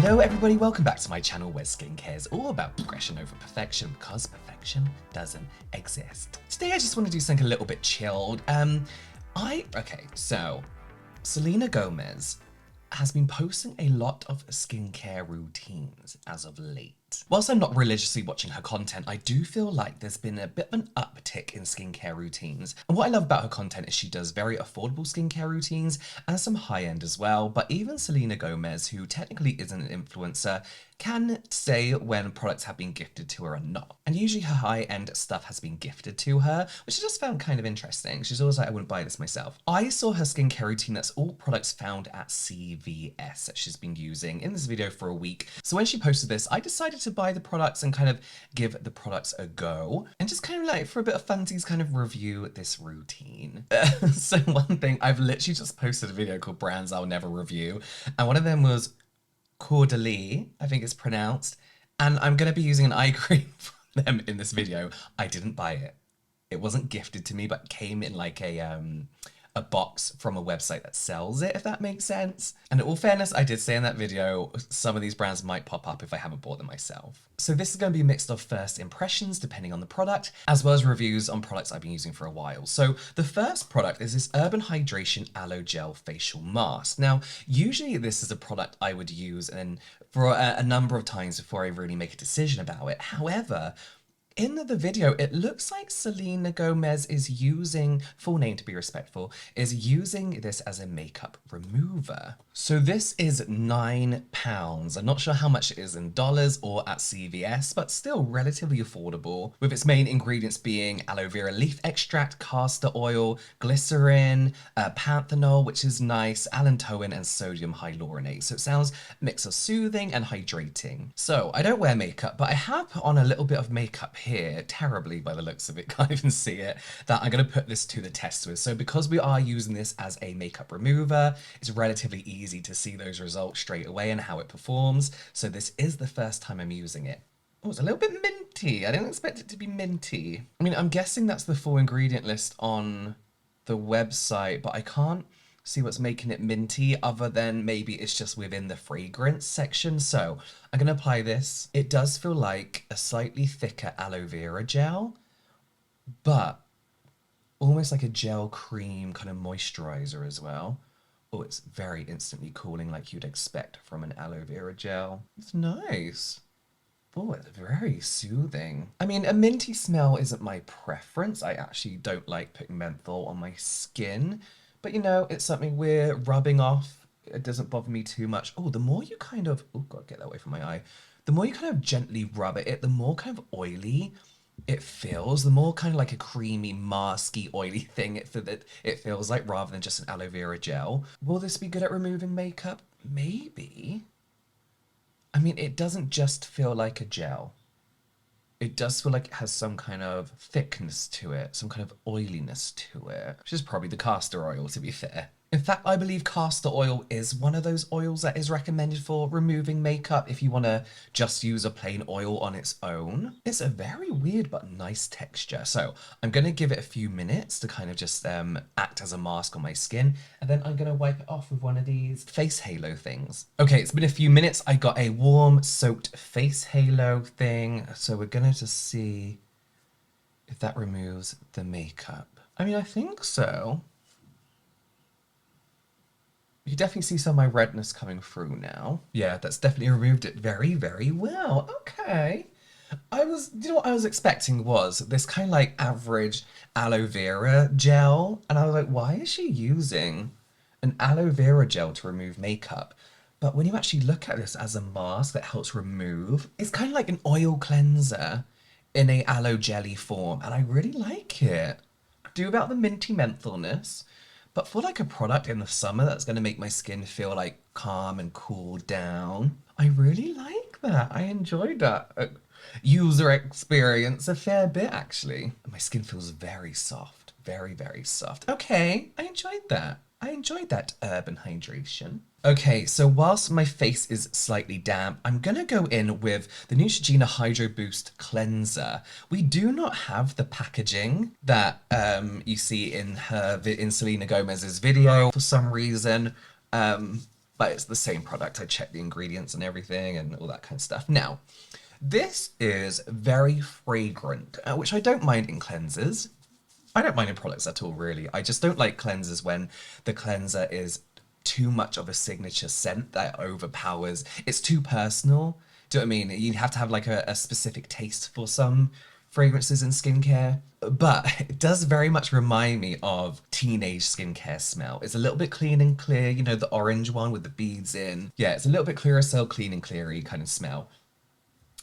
Hello everybody, welcome back to my channel where skincare is all about progression over perfection because perfection doesn't exist. Today I just want to do something a little bit chilled. So Selena Gomez has been posting a lot of skincare routines as of late. Whilst I'm not religiously watching her content, I do feel like there's been a bit of an uptick in skincare routines. And what I love about her content is she does very affordable skincare routines and some high-end as well. But even Selena Gomez, who technically isn't an influencer, can say when products have been gifted to her or not. And usually her high-end stuff has been gifted to her, which I just found kind of interesting. She's always like, I wouldn't buy this myself. I saw her skincare routine that's all products found at CVS that she's been using in this video for a week. So when she posted this, I decided to buy the products and kind of give the products a go and just kind of like for a bit of funsies kind of review this routine. So one thing, I've literally just posted a video called Brands I'll Never Review, and one of them was Caudalie, I think it's pronounced, and I'm going to be using an eye cream from them in this video. I didn't buy it. It wasn't gifted to me, but it came in like a box from a website that sells it, if that makes sense. And in all fairness, I did say in that video, some of these brands might pop up if I haven't bought them myself. So this is going to be a mix of first impressions, depending on the product, as well as reviews on products I've been using for a while. So the first product is this Urban Hydration Aloe Gel Facial Mask. Now, usually this is a product I would use and for a number of times before I really make a decision about it. However, in the video, it looks like Selena Gomez is using, full name to be respectful, is using this as a makeup remover. So this is £9. I'm not sure how much it is in dollars or at CVS, but still relatively affordable, with its main ingredients being aloe vera leaf extract, castor oil, glycerin, panthenol, which is nice, allantoin, and sodium hyaluronate. So it sounds a mix of soothing and hydrating. So I don't wear makeup, but I have put on a little bit of makeup here, terribly by the looks of it, can't even see it, that I'm going to put this to the test with. So because we are using this as a makeup remover, it's relatively easy to see those results straight away and how it performs. So this is the first time I'm using it. Oh, it's a little bit minty. I didn't expect it to be minty. I mean, I'm guessing that's the full ingredient list on the website, but I can't see what's making it minty other than maybe it's just within the fragrance section. So I'm gonna apply this. It does feel like a slightly thicker aloe vera gel, but almost like a gel cream kind of moisturizer as well. Oh, it's very instantly cooling like you'd expect from an aloe vera gel. It's nice. Oh, it's very soothing. I mean, a minty smell isn't my preference. I actually don't like putting menthol on my skin. But you know, it's something we're rubbing off. It doesn't bother me too much. Oh, the more you kind of, oh God, get that away from my eye. The more you kind of gently rub it, the more kind of oily it feels, the more kind of like a creamy, masky, oily thing it feels like rather than just an aloe vera gel. Will this be good at removing makeup? Maybe. I mean, it doesn't just feel like a gel. It does feel like it has some kind of thickness to it, some kind of oiliness to it, which is probably the castor oil, to be fair. In fact, I believe castor oil is one of those oils that is recommended for removing makeup if you want to just use a plain oil on its own. It's a very weird but nice texture. So I'm going to give it a few minutes to kind of just act as a mask on my skin. And then I'm going to wipe it off with one of these face halo things. Okay, it's been a few minutes. I got a warm soaked face halo thing. So we're going to just see if that removes the makeup. I mean, I think so. You can definitely see some of my redness coming through now. Yeah, that's definitely removed it very, very well. Okay. You know what I was expecting was this kind of like average aloe vera gel. And I was like, why is she using an aloe vera gel to remove makeup? But when you actually look at this as a mask that helps remove, it's kind of like an oil cleanser in a aloe jelly form. And I really like it. Do about the minty menthalness. But for like a product in the summer that's going to make my skin feel like calm and cool down, I really like that. I enjoyed that user experience a fair bit, actually. My skin feels very soft, very, very soft. Okay, I enjoyed that. I enjoyed that urban hydration. Okay, so whilst my face is slightly damp, I'm gonna go in with the Neutrogena Hydro Boost Cleanser. We do not have the packaging that you see in Selena Gomez's video for some reason. but it's the same product. I checked the ingredients and everything and all that kind of stuff. Now, this is very fragrant, which I don't mind in cleansers. I don't mind in products at all, really. I just don't like cleansers when the cleanser is too much of a signature scent that overpowers. It's too personal. Do you know what I mean? You have to have like a specific taste for some fragrances in skincare. But it does very much remind me of teenage skincare smell. It's a little bit clean and clear, you know, the orange one with the beads in. Yeah, it's a little bit Clearasil, clean and cleary kind of smell.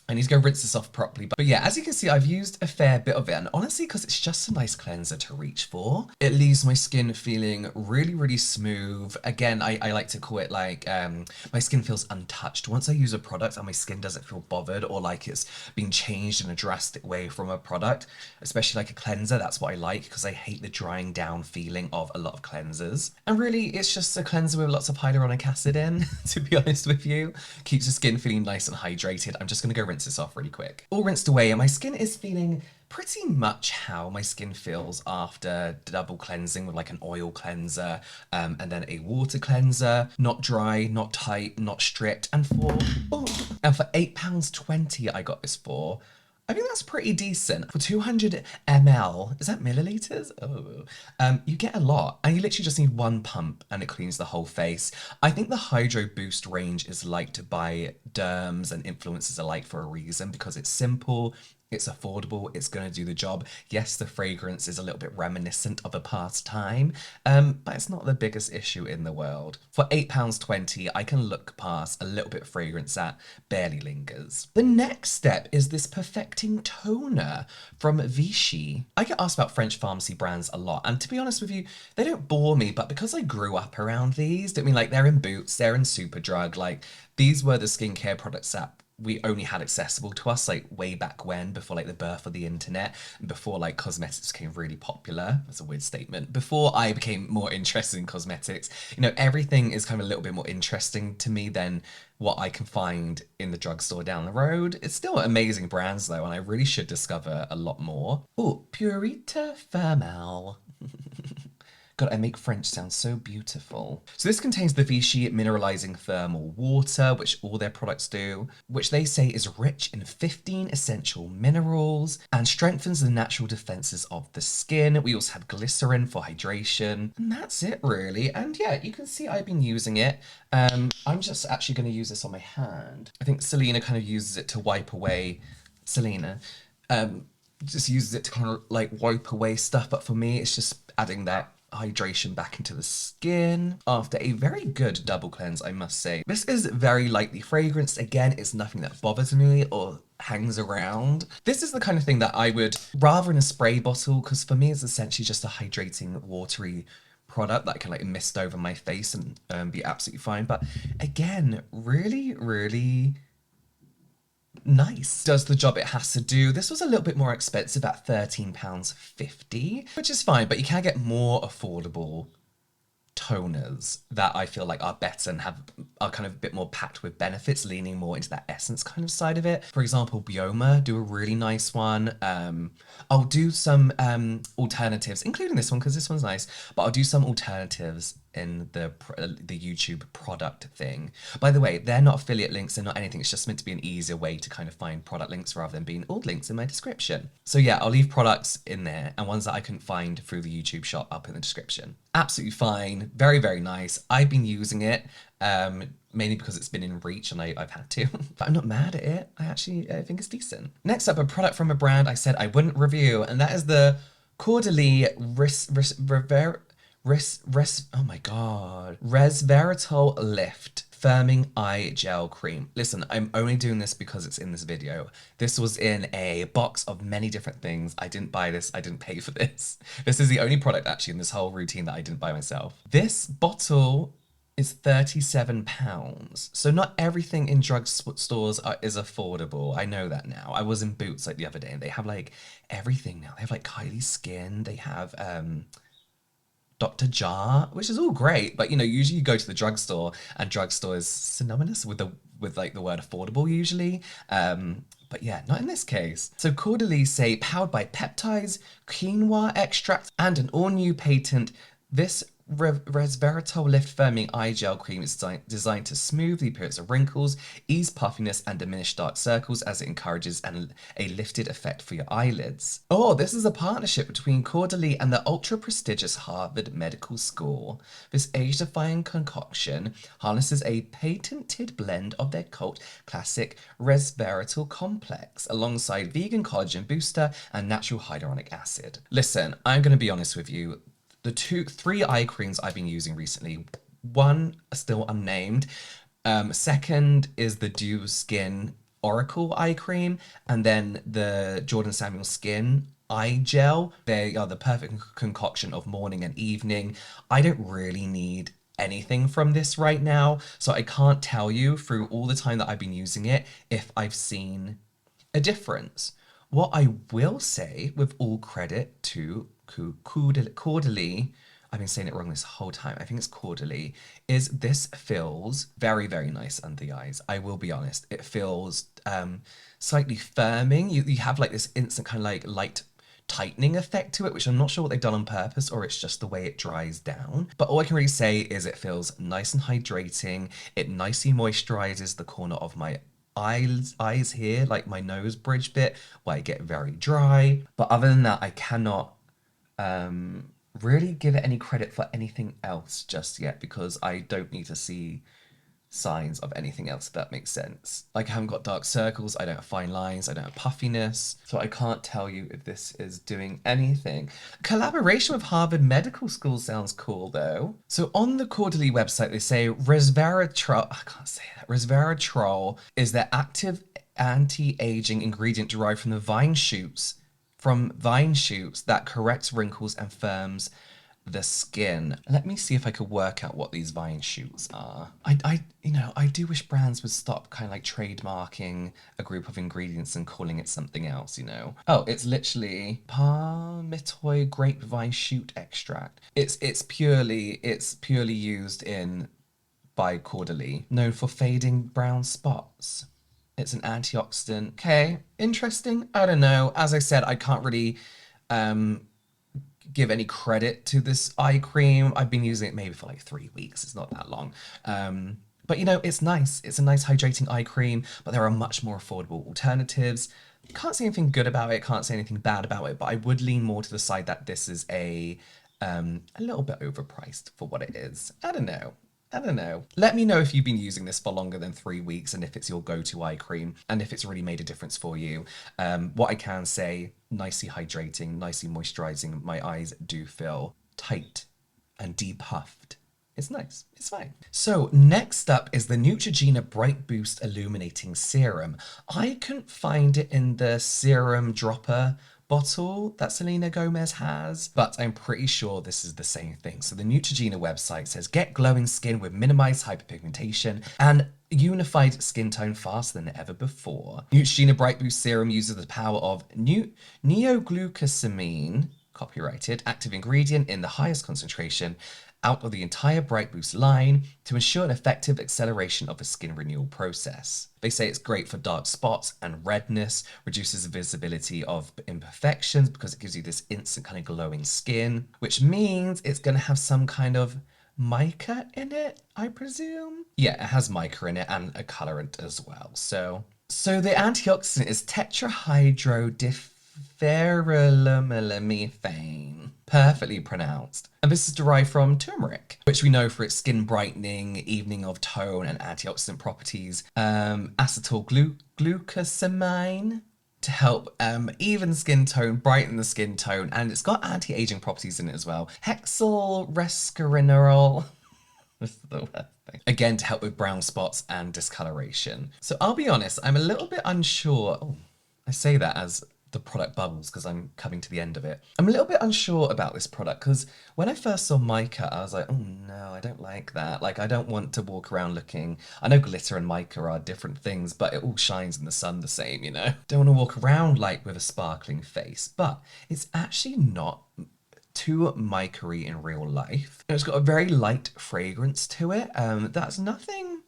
I need to go rinse this off properly. But yeah, as you can see, I've used a fair bit of it. And honestly, because it's just a nice cleanser to reach for, it leaves my skin feeling really, really smooth. Again, I like to call it like, my skin feels untouched. Once I use a product and my skin doesn't feel bothered or like it's been changed in a drastic way from a product, especially like a cleanser, that's what I like because I hate the drying down feeling of a lot of cleansers. And really, it's just a cleanser with lots of hyaluronic acid in, to be honest with you. Keeps the skin feeling nice and hydrated. I'm just gonna go rinse this off really quick. All rinsed away and my skin is feeling pretty much how my skin feels after double cleansing with like an oil cleanser and then a water cleanser. Not dry, not tight, not stripped. And for £8.20 I got this for. I think that's pretty decent. For 200 ml, is that milliliters? Oh, you get a lot and you literally just need one pump and it cleans the whole face. I think the Hydro Boost range is liked by derms and influencers alike for a reason because it's simple, it's affordable, it's going to do the job. Yes, the fragrance is a little bit reminiscent of a past time, but it's not the biggest issue in the world. For £8.20, I can look past a little bit of fragrance that barely lingers. The next step is this Perfecting Toner from Vichy. I get asked about French pharmacy brands a lot, and to be honest with you, they don't bore me, but because I grew up around these, don't mean like they're in Boots, they're in Superdrug, like these were the skincare products that we only had accessible to us like way back when, before like the birth of the internet and before like cosmetics became really popular. That's a weird statement. Before I became more interested in cosmetics, you know, everything is kind of a little bit more interesting to me than what I can find in the drugstore down the road. It's still amazing brands though, and I really should discover a lot more. Oh, Purita Thermal. God, I make French sound so beautiful. So this contains the Vichy Mineralizing Thermal Water, which all their products do, which they say is rich in 15 essential minerals and strengthens the natural defenses of the skin. We also have glycerin for hydration, and that's it really. And yeah, you can see I've been using it. I'm just actually going to use this on my hand. I think Selena kind of uses it to wipe away, Selena, just uses it to kind of like wipe away stuff. But for me, it's just adding that hydration back into the skin after a very good double cleanse, I must say. This is very lightly fragranced. Again, it's nothing that bothers me or hangs around. This is the kind of thing that I would rather in a spray bottle, because for me it's essentially just a hydrating watery product that I can like mist over my face and be absolutely fine. But again, really nice. Does the job it has to do. This was a little bit more expensive at £13.50, which is fine, but you can get more affordable toners that I feel like are better and are kind of a bit more packed with benefits, leaning more into that essence kind of side of it. For example, Bioma do a really nice one. I'll do some alternatives, including this one because this one's nice, but I'll do some alternatives in the YouTube product thing. By the way, they're not affiliate links, they're not anything, it's just meant to be an easier way to kind of find product links rather than being all links in my description. So yeah, I'll leave products in there and ones that I couldn't find through the YouTube shop up in the description. Absolutely fine, very nice. I've been using it mainly because it's been in reach and I've had to, but I'm not mad at it. I think it's decent. Next up, a product from a brand I said I wouldn't review, and that is the Caudalie Resveratrol Lift Firming Eye Gel Cream. Listen, I'm only doing this because it's in this video. This was in a box of many different things. I didn't buy this, I didn't pay for this. This is the only product actually in this whole routine that I didn't buy myself. This bottle is £37. So not everything in drug stores is affordable. I know that now. I was in Boots like the other day and they have like everything now. They have like Kylie Skin, they have Dr. Jar, which is all great, but you know, usually you go to the drugstore and drugstore is synonymous with like the word affordable usually. But yeah, not in this case. So Caudalie say powered by peptides, quinoa extract, and an all-new patent, this Resveratrol Lift Firming Eye Gel Cream is designed to smooth the appearance of wrinkles, ease puffiness, and diminish dark circles as it encourages a lifted effect for your eyelids. Oh, this is a partnership between Caudalie and the ultra-prestigious Harvard Medical School. This age-defying concoction harnesses a patented blend of their cult classic resveratrol complex alongside vegan collagen booster and natural hyaluronic acid. Listen, I'm going to be honest with you. The three eye creams I've been using recently, one still unnamed. Second is the Dew Skin Oracle eye cream, and then the Jordan Samuel Skin eye gel. They are the perfect concoction of morning and evening. I don't really need anything from this right now, so I can't tell you through all the time that I've been using it if I've seen a difference. What I will say, with all credit to Caudalie, I've been saying it wrong this whole time. I think it's Caudalie. Is this feels very, very nice under the eyes. I will be honest. It feels slightly firming. You have like this instant kind of like light tightening effect to it, which I'm not sure what they've done on purpose or it's just the way it dries down. But all I can really say is it feels nice and hydrating. It nicely moisturizes the corner of my eyes here, like my nose bridge bit, where I get very dry. But other than that, I cannot really give it any credit for anything else just yet because I don't need to see signs of anything else, if that makes sense. Like I haven't got dark circles, I don't have fine lines, I don't have puffiness, so I can't tell you if this is doing anything. Collaboration with Harvard Medical School sounds cool though. So on the Caudalie website they say resveratrol, I can't say that, resveratrol is their active anti-aging ingredient derived from vine shoots that corrects wrinkles and firms the skin. Let me see if I could work out what these vine shoots are. I do wish brands would stop kind of like trademarking a group of ingredients and calling it something else, you know? Oh, it's literally palmitoy grapevine shoot extract. It's purely used by Caudalie, known for fading brown spots. It's an antioxidant. Okay, interesting. I don't know. As I said, I can't really give any credit to this eye cream. I've been using it maybe for like 3 weeks. It's not that long. But you know, it's nice. It's a nice hydrating eye cream, but there are much more affordable alternatives. Can't say anything good about it. Can't say anything bad about it, but I would lean more to the side that this is a little bit overpriced for what it is. I don't know. Let me know if you've been using this for longer than 3 weeks and if it's your go-to eye cream and if it's really made a difference for you. What I can say, nicely hydrating, nicely moisturizing. My eyes do feel tight and depuffed. It's nice. It's fine. So next up is the Neutrogena Bright Boost Illuminating Serum. I couldn't find it in the serum dropper bottle that Selena Gomez has, but I'm pretty sure this is the same thing. So the Neutrogena website says, get glowing skin with minimized hyperpigmentation and unified skin tone faster than ever before. Neutrogena Bright Boost Serum uses the power of neoglucosamine, copyrighted, active ingredient in the highest concentration out of the entire Bright Boost line to ensure an effective acceleration of the skin renewal process. They say it's great for dark spots and redness, reduces the visibility of imperfections because it gives you this instant kind of glowing skin, which means it's going to have some kind of mica in it, I presume? Yeah, it has mica in it and a colorant as well. So the antioxidant is tetrahydrodiphenylamethane. Perfectly pronounced. And this is derived from turmeric, which we know for its skin brightening, evening of tone, and antioxidant properties. Acetylglucosamine to help even skin tone, brighten the skin tone, and it's got anti-aging properties in it as well. Hexylresveratrol. This is the worst thing. Again, to help with brown spots and discoloration. So I'll be honest, I'm a little bit unsure. Oh, I say that as the product bubbles because I'm coming to the end of it. I'm a little bit unsure about this product because when I first saw mica, I was like, oh no, I don't like that. Like, I don't want to walk around looking, I know glitter and mica are different things, but it all shines in the sun the same, you know? Don't want to walk around like with a sparkling face, but it's actually not too mica-y in real life. It's got a very light fragrance to it. That's nothing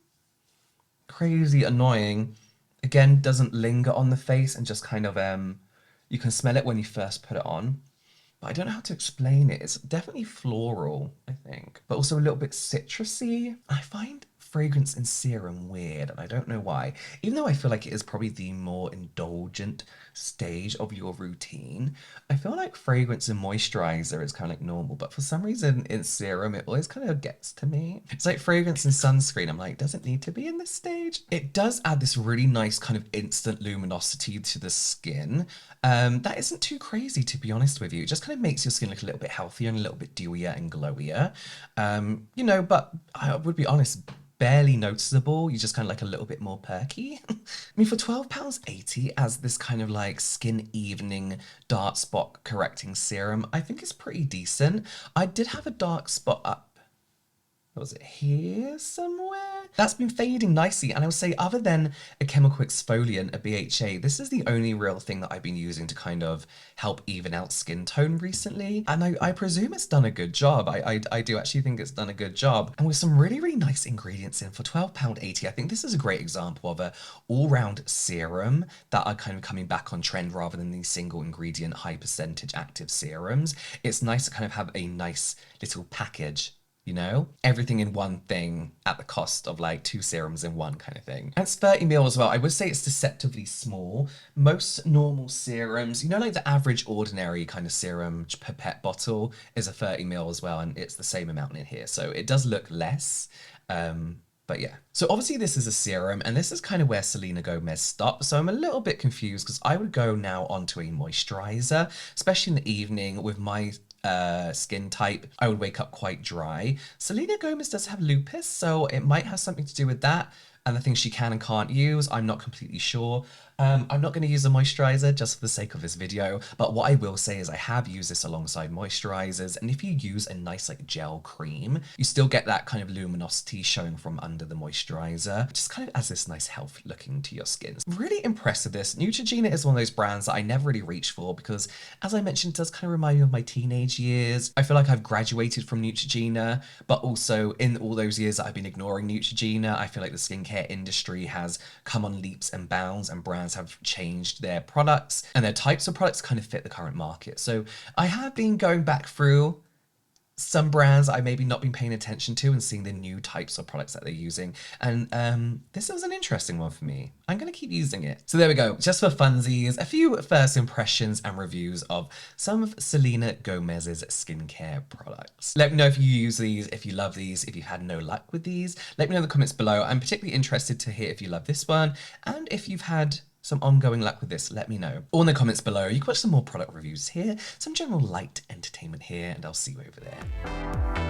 crazy annoying. Again, doesn't linger on the face and just kind of, you can smell it when you first put it on. but I don't know how to explain it. It's definitely floral, I think, but also a little bit citrusy. I find fragrance in serum weird, and I don't know why. Even though I feel like it is probably the more indulgent stage of your routine, I feel like fragrance and moisturizer is kind of like normal, but for some reason in serum, it always kind of gets to me. It's like fragrance and sunscreen. I'm like, does it need to be in this stage? It does add this really nice kind of instant luminosity to the skin. That isn't too crazy, to be honest with you. It just kind of makes your skin look a little bit healthier and a little bit dewier and glowier. You know, but I would be honest, barely noticeable. You just kind of like a little bit more perky. I mean, for £12.80 as this kind of like skin evening dark spot correcting serum, I think it's pretty decent. I did have a dark spot up. Was it here somewhere? That's been fading nicely, and I would say other than a chemical exfoliant, a BHA, this is the only real thing that I've been using to kind of help even out skin tone recently, and I presume it's done a good job. I do actually think it's done a good job, and with some really, really nice ingredients in for £12.80, I think this is a great example of a all-round serum that are kind of coming back on trend rather than these single ingredient high percentage active serums. It's nice to kind of have a nice little package, you know? Everything in one thing at the cost of like 2 serums in one kind of thing. And it's 30ml as well. I would say it's deceptively small. Most normal serums, you know, like the average ordinary kind of serum pipette bottle is a 30ml as well, and it's the same amount in here. So it does look less. But yeah, so obviously this is a serum, and this is kind of where Selena Gomez stopped. So I'm a little bit confused because I would go now onto a moisturizer, especially in the evening with my skin type. I would wake up quite dry. Selena Gomez does have lupus, so it might have something to do with that. And the things she can and can't use, I'm not completely sure. I'm not going to use a moisturizer just for the sake of this video, but what I will say is I have used this alongside moisturizers, and if you use a nice like gel cream, you still get that kind of luminosity showing from under the moisturizer, just kind of adds this nice health looking to your skin. Really impressed with this. Neutrogena is one of those brands that I never really reach for because, as I mentioned, it does kind of remind me of my teenage years. I feel like I've graduated from Neutrogena, but also in all those years that I've been ignoring Neutrogena, I feel like the skincare industry has come on leaps and bounds, and brands have changed their products and their types of products kind of fit the current market. So I have been going back through some brands I maybe not been paying attention to and seeing the new types of products that they're using. And this was an interesting one for me. I'm going to keep using it. So there we go. Just for funsies, a few first impressions and reviews of some of Selena Gomez's skincare products. Let me know if you use these, if you love these, if you've had no luck with these. Let me know in the comments below. I'm particularly interested to hear if you love this one and if you've had some ongoing luck with this, let me know. Or in the comments below, you can watch some more product reviews here, some general light entertainment here, and I'll see you over there.